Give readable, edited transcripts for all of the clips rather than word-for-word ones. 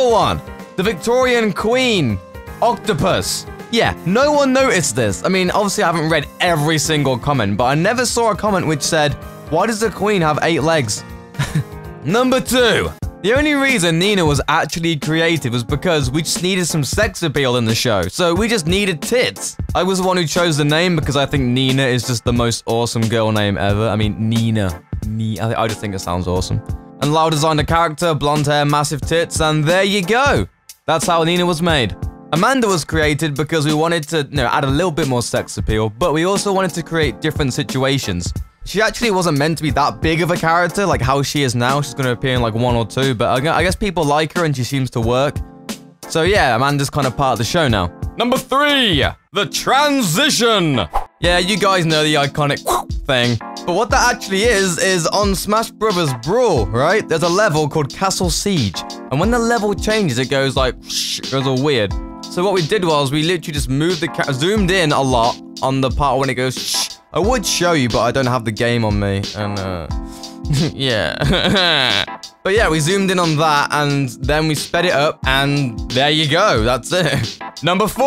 Number 1, the Victorian Queen, octopus. Yeah, no one noticed this. I mean, obviously I haven't read every single comment, but I never saw a comment which said, why does the Queen have 8 legs? Number 2, the only reason Nina was actually created was because we just needed some sex appeal in the show, so we just needed tits. I was the one who chose the name because I think Nina is just the most awesome girl name ever. I mean, Nina. I just think it sounds awesome. And Lau designed a character, blonde hair, massive tits, and there you go. That's how Nina was made. Amanda was created because we wanted to, add a little bit more sex appeal, but we also wanted to create different situations. She actually wasn't meant to be that big of a character, like how she is now. She's going to appear in like 1 or 2, but I guess people like her and she seems to work. So yeah, Amanda's kind of part of the show now. Number 3, the transition. Yeah, you guys know the iconic thing. But what that actually is on Smash Brothers Brawl, right? There's a level called Castle Siege. And when the level changes, it goes like, it goes all weird. So what we did was we literally just moved zoomed in a lot on the part when it goes shh. I would show you, but I don't have the game on me. And, yeah. But yeah, we zoomed in on that, and then we sped it up, and there you go. That's it. Number 4.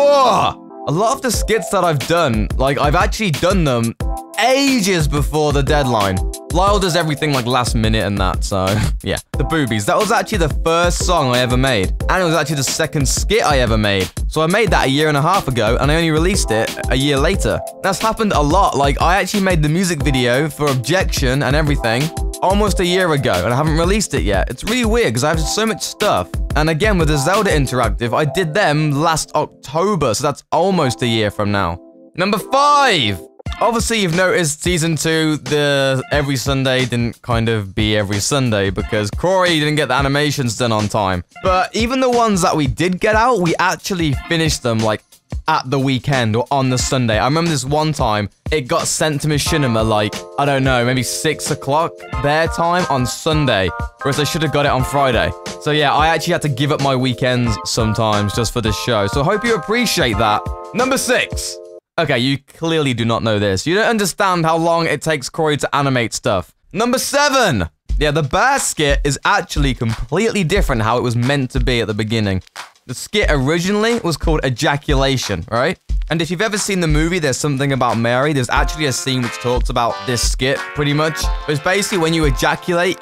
A lot of the skits that I've done, like, I've actually done them ages before the deadline. Lyle does everything like last minute and that, so yeah. The boobies. That was actually the first song I ever made. And it was actually the second skit I ever made. So I made that a year and a half ago, and I only released it a year later. That's happened a lot. Like, I actually made the music video for Objection and everything almost a year ago, and I haven't released it yet. It's really weird, because I have so much stuff. And again, with the Zelda Interactive, I did them last October, so that's almost a year from now. Number 5. Obviously, you've noticed Season 2, the every Sunday didn't kind of be every Sunday because Corey didn't get the animations done on time. But even the ones that we did get out, we actually finished them, like, at the weekend or on the Sunday. I remember this one time, it got sent to Machinima, like, I don't know, maybe 6 o'clock their time on Sunday, whereas I should have got it on Friday. So yeah, I actually had to give up my weekends sometimes just for this show, so I hope you appreciate that. Number 6. Okay, you clearly do not know this. You don't understand how long it takes Corey to animate stuff. Number 7! Yeah, the bear skit is actually completely different how it was meant to be at the beginning. The skit originally was called Ejaculation, right? And if you've ever seen the movie There's Something About Mary, there's actually a scene which talks about this skit, pretty much. It's basically when you ejaculate,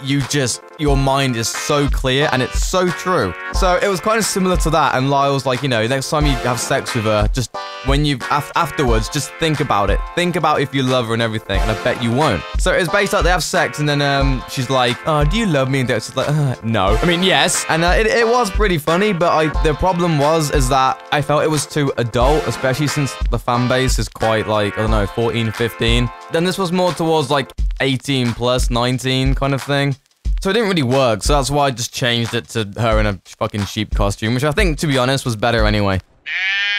your mind is so clear, and it's so true. So it was kind of similar to that, and Lyle's like, next time you have sex with her, just when afterwards, just think about it. Think about if you love her and everything, and I bet you won't. So it's basically like they have sex, and then she's like, oh, do you love me? And she's like, no. I mean, yes. And it was pretty funny, but the problem is that I felt it was too adult, especially since the fan base is quite like, I don't know, 14, 15. Then this was more towards like 18 plus, 19 kind of thing. So it didn't really work, so that's why I just changed it to her in a fucking sheep costume, which I think, to be honest, was better anyway.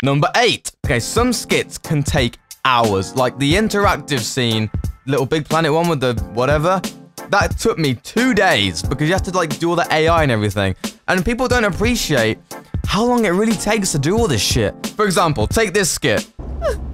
Number 8. Okay, some skits can take hours. Like the interactive scene, Little Big Planet one with the whatever, that took me 2 days because you have to like do all the AI and everything. And people don't appreciate how long it really takes to do all this shit. For example, take this skit.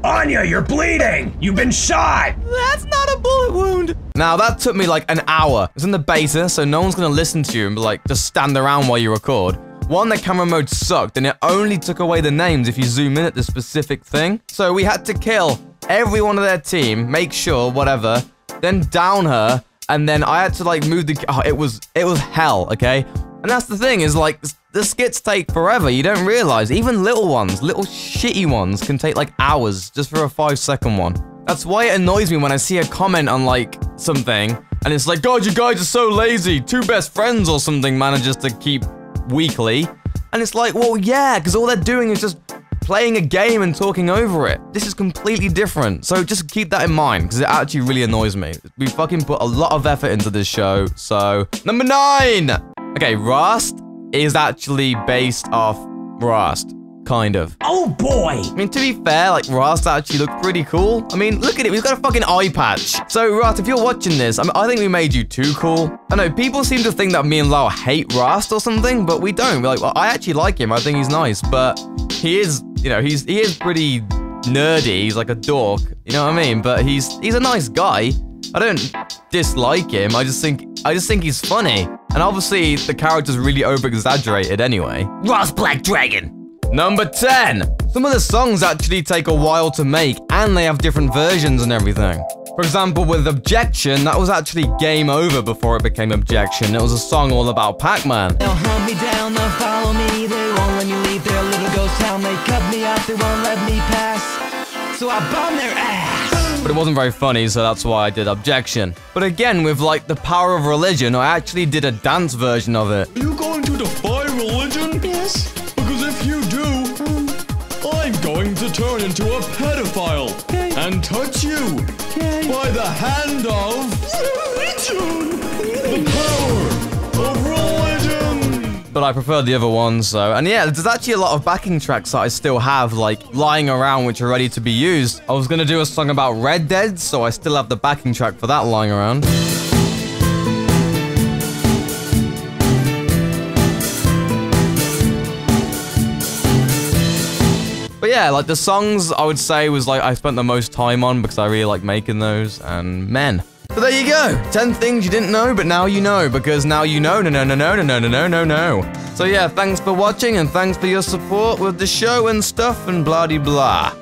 Anya, you're bleeding! You've been shot! That's not a bullet wound! Now, that took me like an hour. It's in the beta, so no one's gonna listen to you and be like, just stand around while you record. One, the camera mode sucked, and it only took away the names if you zoom in at the specific thing. So we had to kill every one of their team, make sure, whatever, then down her, and then I had to like move the... Oh, it was hell, okay? And that's the thing, is like, the skits take forever. You don't realize. Even little ones, little shitty ones, can take like hours just for a 5-second one. That's why it annoys me when I see a comment on like something, and it's like, God, you guys are so lazy. 2 best friends or something manages to keep weekly. And it's like, well, yeah, because all they're doing is just playing a game and talking over it. This is completely different. So just keep that in mind, because it actually really annoys me. We fucking put a lot of effort into this show. So, number 9. Okay, Rust is actually based off Rust, kind of. Oh boy! I mean, to be fair, like, Rust actually looked pretty cool. I mean, look at it, we've got a fucking eye patch. So, Rust, if you're watching this, I think we made you too cool. I know, people seem to think that me and Lau hate Rust or something, but we don't. We're like, well, I actually like him, I think he's nice, but he is, he is pretty nerdy, he's like a dork, you know what I mean? But he's a nice guy. I don't dislike him, I just think he's funny. And obviously, the character's really over-exaggerated anyway. Ross Black Dragon. Number 10. Some of the songs actually take a while to make, and they have different versions and everything. For example, with Objection, that was actually Game Over before it became Objection. It was a song all about Pac-Man. They'll hunt me down, they'll follow me, they won't let me leave their little ghost town. They cut me off, they won't let me pass, so I bomb their ass. But it wasn't very funny, so that's why I did Objection. But again, with like the Power of Religion, I actually did a dance version of it. Are you going to defy religion? Yes. Because if you do, I'm going to turn into a pedophile and touch you by the hand of religion. The power of religion. But I prefer the other ones, so. And yeah, there's actually a lot of backing tracks that I still have, like, lying around, which are ready to be used. I was gonna do a song about Red Dead, so I still have the backing track for that lying around. But yeah, like the songs I would say was like I spent the most time on because I really like making those, and men. So there you go, 10 things you didn't know, but now you know, because now you know, no. So yeah, thanks for watching, and thanks for your support with the show and stuff, and blah-de-blah.